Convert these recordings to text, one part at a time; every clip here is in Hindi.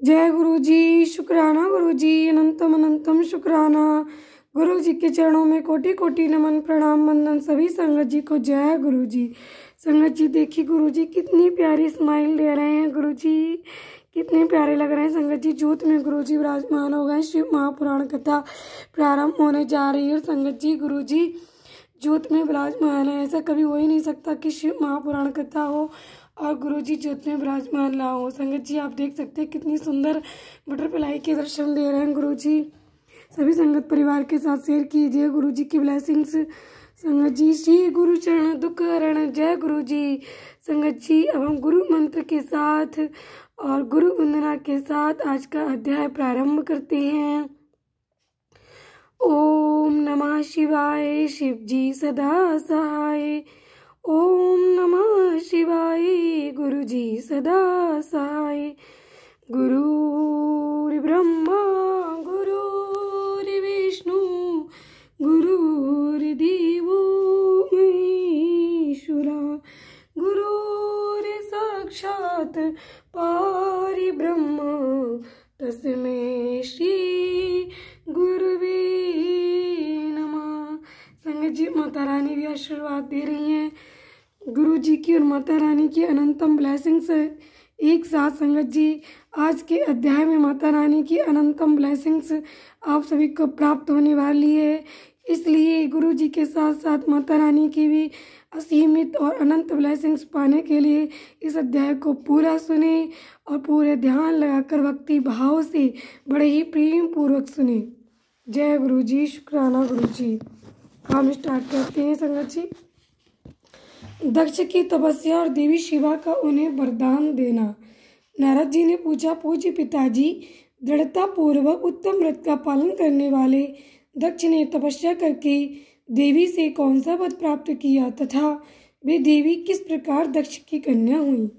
जय गुरु जी। शुक्राना गुरु जी, अनंतम अनंतम शुक्राना। गुरु जी के चरणों में कोटि कोटि नमन प्रणाम वंदन सभी संगत जी को। जय गुरु जी। संगत जी देखिए गुरु जी कितनी प्यारी स्माइल दे रहे हैं। गुरु जी कितने प्यारे लग रहे हैं। संगत जी ज्योत में गुरु जी विराजमान हो गए। शिव महापुराण कथा प्रारंभ होने जा रही है। संगत जी गुरु जी ज्योत में विराजमान है। ऐसा कभी हो ही नहीं सकता कि शिव महापुराण कथा हो और गुरु जी ज्योत में विराजमान ना हो। संगत जी आप देख सकते हैं कितनी सुंदर बटरफ्लाई के दर्शन दे रहे हैं गुरु जी। सभी संगत परिवार के साथ शेयर कीजिए गुरु जी की ब्लेसिंग्स। संगत जी श्री गुरु चरण दुख हरण। जय गुरु जी। संगत जी अब हम गुरु मंत्र के साथ और गुरु वंदना के साथ आज का अध्याय प्रारंभ करते हैं। ओम नमः शिवाय। शिव जी सदा सहाय। ओम नमः शिवाय। गुरु जी सदा सहाय। गुरुर्ब्रह्मा गुरुर्विष्णु गुरुर्देवो महेश्वरा गुरुर्साक्षात् परब्रह्म तस्मै श्री गुरुवे नमः। संगत जी माता रानी भी आशीर्वाद दे रही हैं। गुरु जी की और माता रानी की अनंतम ब्लेसिंग्स एक साथ। संगत जी आज के अध्याय में माता रानी की अनंतम ब्लेसिंग्स आप सभी को प्राप्त होने वाली है। इसलिए गुरु जी के साथ साथ माता रानी की भी असीमित और अनंत ब्लेसिंग्स पाने के लिए इस अध्याय को पूरा सुने और पूरे ध्यान लगाकर भक्ति भाव से बड़े ही प्रेम पूर्वक सुने। जय गुरु जी। शुक्राना गुरु जी। हम स्टार्ट करते हैं संगत जी। दक्ष की तपस्या और देवी शिवा का उन्हें वरदान देना। नारद जी ने पूछा, पूज्य पिताजी, दृढ़ता पूर्वक उत्तम व्रत का पालन करने वाले दक्ष ने तपस्या करके देवी से कौन सा पद प्राप्त किया तथा वे देवी किस प्रकार दक्ष की कन्या हुई।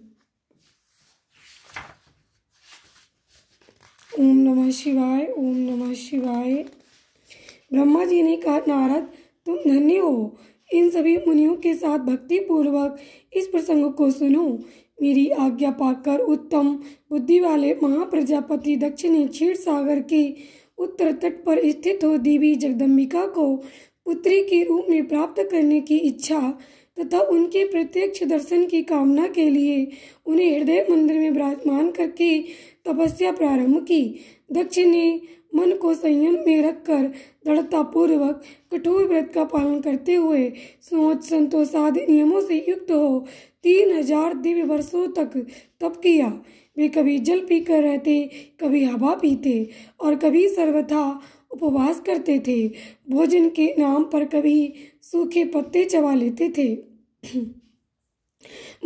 ओम नमः शिवाय। ओम नमः शिवाय। ब्रह्मा जी ने कहा, नारद तुम धन्य हो। इन सभी मुनियों के साथ भक्ति पूर्वक इस प्रसंग को सुनो। मेरी आज्ञा पाकर उत्तम बुद्धि वाले महाप्रजापति दक्ष ने क्षीर सागर के उत्तर तट पर स्थित हो देवी जगदम्बिका को पुत्री के रूप में प्राप्त करने की इच्छा तथा उनके प्रत्यक्ष दर्शन की कामना के लिए उन्हें हृदय मंदिर में विराजमान करके तपस्या प्रारंभ की। दक्ष ने मन को संयम में रखकर दृढ़ता पूर्वक कठोर व्रत का पालन करते हुए सोच संतोष आदि नियमों से युक्त हो 3000 दिव्य वर्षों तक तप किया। वे कभी जल पीकर रहते, कभी हवा पीते और कभी सर्वथा उपवास करते थे। भोजन के नाम पर कभी सूखे पत्ते चबा लेते थे।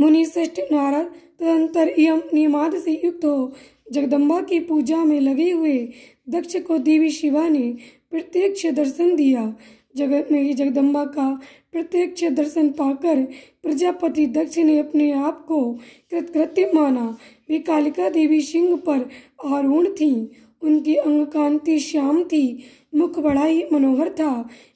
मुनि श्रेष्ठ नारद तदंतर यम नियमाद से युक्त हो जगदम्बा की पूजा में लगे हुए दक्ष को देवी शिवा ने प्रत्यक्ष दर्शन दिया। जगत में ही जगदम्बा का प्रत्यक्ष दर्शन पाकर प्रजापति दक्ष ने अपने आप को कृतकृत्य माना। वे कालिका देवी सिंह पर आरूढ़ थीं। उनकी अंग कांति श्याम थी, मुख बड़ा ही मनोहर था।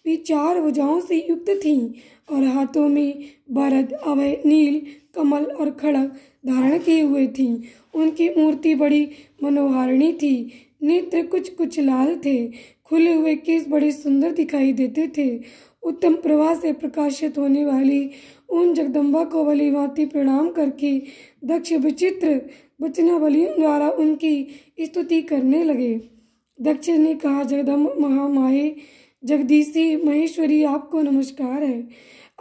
वे 4 भुजाओं से युक्त थीं और हाथों में वरद, अभय, नील, कमल और खड़ग धारण किए हुए थीं। उनकी मूर्ति बड़ी मनोहारिणी थी। नेत्र कुछ कुछ लाल थे। खुले हुए केस बड़े सुंदर दिखाई देते थे। उत्तम प्रभा से प्रकाशित होने वाली उन जगदम्बा को भली भांति प्रणाम करके दक्ष विचित्र वचनावलियों द्वारा उनकी स्तुति करने लगे। दक्ष ने कहा, जगदम्ब महामाये जगदीशी महेश्वरी, आपको नमस्कार है।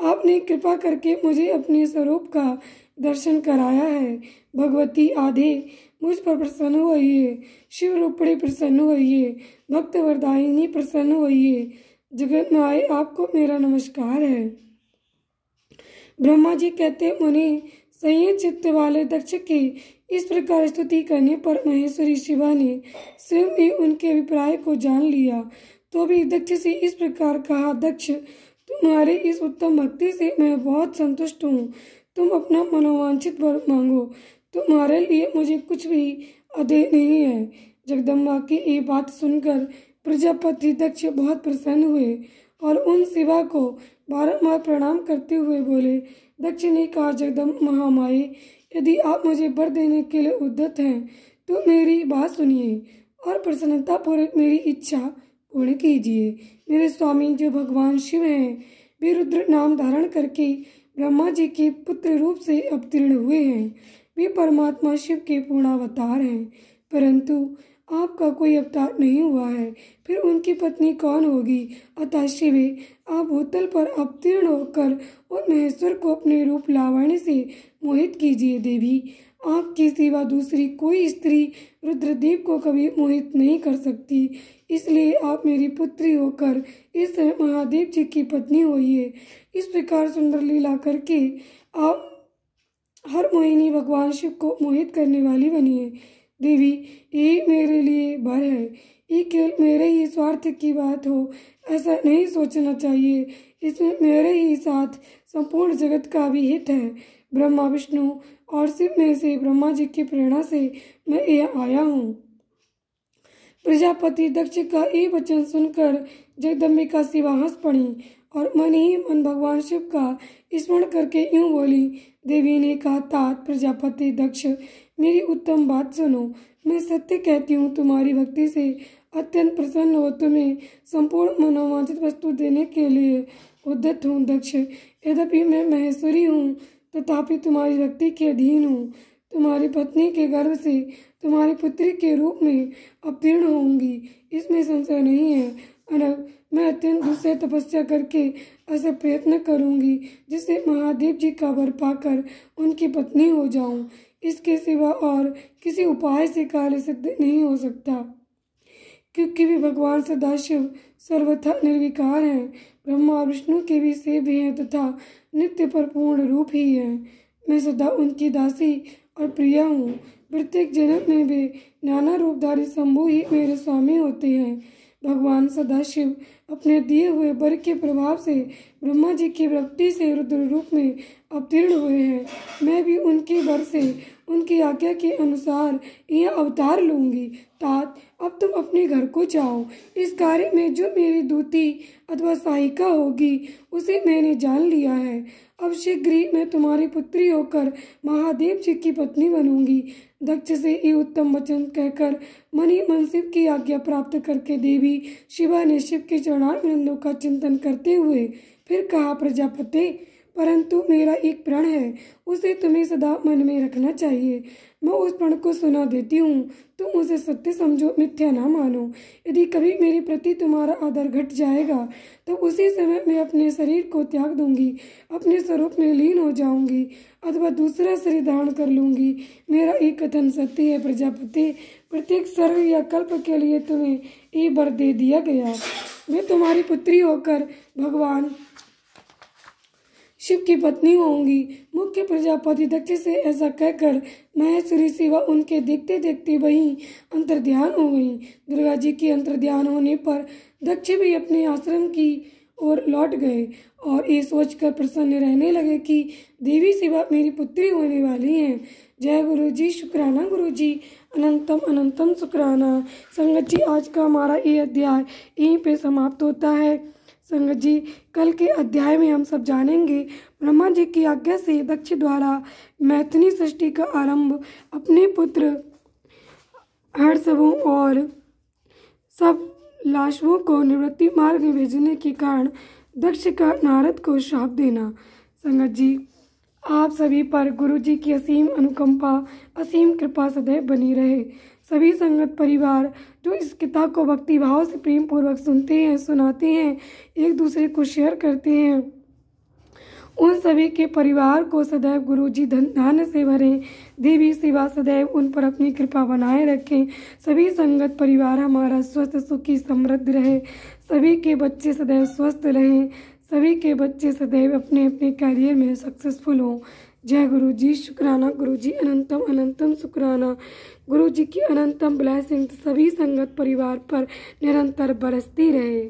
आपने कृपा करके मुझे अपने स्वरूप का दर्शन कराया है। भगवती आधे मुझ पर प्रसन्न होइए। शिव रूपणी प्रसन्न होइए। भक्त वरदायिनी प्रसन्न होइए। जगत माए आपको मेरा नमस्कार है। ब्रह्मा जी कहते, मुनि संयत चित्त वाले दक्ष के इस प्रकार स्तुति करने पर महेश्वरी शिवा ने स्वयं ही उनके अभिप्राय को जान लिया। तो भी दक्ष से इस प्रकार कहा, दक्ष तुम्हारे इस उत्तम भक्ति से मैं बहुत संतुष्ट हूँ। तुम अपना मनोवांछित वर मांगो। तुम्हारे लिए मुझे कुछ भी अधेय नहीं है। जगदम्बा की ये बात सुनकर प्रजापति दक्ष बहुत प्रसन्न हुए और उन शिवा को बारंबार प्रणाम करते हुए बोले। दक्ष ने कहा, जगदम्ब महामाये, यदि आप मुझे वर देने के लिए उद्यत हैं तो मेरी बात सुनिए और प्रसन्नतापूर्वक मेरी इच्छा पूर्ण कीजिए। मेरे स्वामी जो भगवान शिव हैं, वे रुद्र नाम धारण करके ब्रह्मा जी के पुत्र रूप से अवतीर्ण हुए हैं। वे परमात्मा शिव के पूर्णावतार हैं, परंतु आपका कोई अवतार नहीं हुआ है, फिर उनकी पत्नी कौन होगी? अतः शिवे, आप भूतल पर अवतीर्ण होकर उन महेश्वर को अपने रूप लावण्य से मोहित कीजिए। देवी, आपके सिवा दूसरी कोई स्त्री रुद्रदेव को कभी मोहित नहीं कर सकती, इसलिए आप मेरी पुत्री होकर इस महादेव जी की पत्नी होइए। इस प्रकार सुंदर लीला करके आप हर मोहिनी भगवान शिव को मोहित करने वाली बनिए। देवी, ये मेरे लिए वर है, ये केवल मेरे ही स्वार्थ की बात हो ऐसा नहीं सोचना चाहिए। इसमें मेरे ही साथ संपूर्ण जगत का भी हित है। ब्रह्मा, विष्णु और शिव में से ब्रह्मा जी की प्रेरणा से मैं यहाँ आया हूँ। प्रजापति दक्ष का ये वचन सुनकर जगदम्बिका शिवा हंस पड़ी और मन ही मन भगवान शिव का स्मरण करके यूं बोली। देवी ने कहा, तात प्रजापति दक्ष, मेरी उत्तम बात सुनो। मैं सत्य कहती हूँ, तुम्हारी भक्ति से अत्यंत प्रसन्न हो तुम्हें संपूर्ण मनोवांछित वस्तु देने के लिए उद्यत हूँ। दक्ष, यद्यपि मैं महेश्वरी हूँ तथापि तुम्हारी भक्ति के अधीन हूँ। तुम्हारी पत्नी के गर्भ से तुम्हारी पुत्री के रूप में अवतीर्ण होंगी, इसमें संशय नहीं है। अनग, मैं अत्यंत दूसरे तपस्या करके ऐसा प्रयत्न करूंगी जिससे महादेव जी का वर पाकर उनकी पत्नी हो जाऊं। इसके सिवा और किसी उपाय से कार्य सिद्ध नहीं हो सकता, क्योंकि वे भगवान सदाशिव सर्वथा निर्विकार हैं, ब्रह्मा और विष्णु के भी सेव्य हैं तथा नित्य पर पूर्ण रूप ही है। मैं सदा उनकी दासी और प्रिया हूँ। प्रत्येक जन्म में वे नाना रूपधारी शंभु ही मेरे स्वामी होते हैं। भगवान सदाशिव अपने दिए हुए वर के प्रभाव से ब्रह्मा जी की वृत्ति से रुद्र रूप में अवतीर्ण हुए हैं। मैं भी उनके वर से उनकी आज्ञा के अनुसार यह अवतार लूंगी। तात, अब तुम अपने घर को जाओ। इस कार्य में जो मेरी दूती अथवा सहायिका होगी उसे मैंने जान लिया है। अब शीघ्र ही मैं तुम्हारी पुत्री होकर महादेव जी की पत्नी बनूंगी। दक्ष से ये उत्तम वचन कहकर मन ही मन शिव की आज्ञा प्राप्त करके देवी शिवा ने शिव के चरणारविंदों का चिंतन करते हुए फिर कहा, प्रजापति, परंतु मेरा एक प्रण है, उसे तुम्हें सदा मन में रखना चाहिए। मैं उस प्रण को सुना देती हूँ, तुम उसे सत्य समझो, मिथ्या ना मानो। यदि कभी मेरे प्रति तुम्हारा आदर घट जाएगा तो उसी समय मैं अपने शरीर को त्याग दूंगी, अपने स्वरूप में लीन हो जाऊंगी अथवा दूसरा शरीर धारण कर लूंगी। मेरा एक कथन सत्य है प्रजापति, प्रत्येक सर्ग या कल्प के लिए तुम्हें ये वर दे दिया गया। मैं तुम्हारी पुत्री होकर भगवान शिव की पत्नी होंगी। मुख्य प्रजापति दक्ष से ऐसा कहकर महेश्वरी शिवा उनके देखते देखते वहीं अंतर्ध्यान हो गई। दुर्गा जी के अंतर्ध्यान होने पर दक्ष भी अपने आश्रम की ओर लौट गए और ये सोचकर प्रसन्न रहने लगे कि देवी शिवा मेरी पुत्री होने वाली हैं। जय गुरु जी, शुक्राना गुरु जी, अनंतम अनंतम शुक्राना। संगत जी, आज का हमारा ये अध्याय यहीं पे समाप्त होता है। संगत जी, कल के अध्याय में हम सब जानेंगे ब्रह्मा जी की आज्ञा से दक्ष द्वारा मैथिली सृष्टि का आरंभ अपने पुत्र हर्षवों और सब लाशवों को निवृत्ति मार्ग में भेजने के कारण दक्ष का नारद को शाप देना। संगत जी, आप सभी पर गुरु जी की असीम अनुकंपा, असीम कृपा सदैव बनी रहे। सभी संगत परिवार जो इस किताब को भक्ति भाव से प्रेम पूर्वक सुनते हैं, सुनाते हैं, एक दूसरे को शेयर करते हैं, उन सभी के परिवार को सदैव गुरु जी धन धान्य से भरें। देवी शिवा सदैव उन पर अपनी कृपा बनाए रखें। सभी संगत परिवार हमारा स्वस्थ सुखी समृद्ध रहे। सभी के बच्चे सदैव स्वस्थ रहें। सभी के बच्चे सदैव अपने अपने करियर में सक्सेसफुल हों। जय गुरु जी, शुक्राना गुरु जी, अनंतम अनंतम शुक्राना। गुरु जी की अनंतम ब्लेसिंग सभी संगत परिवार पर निरंतर बरसती रहे।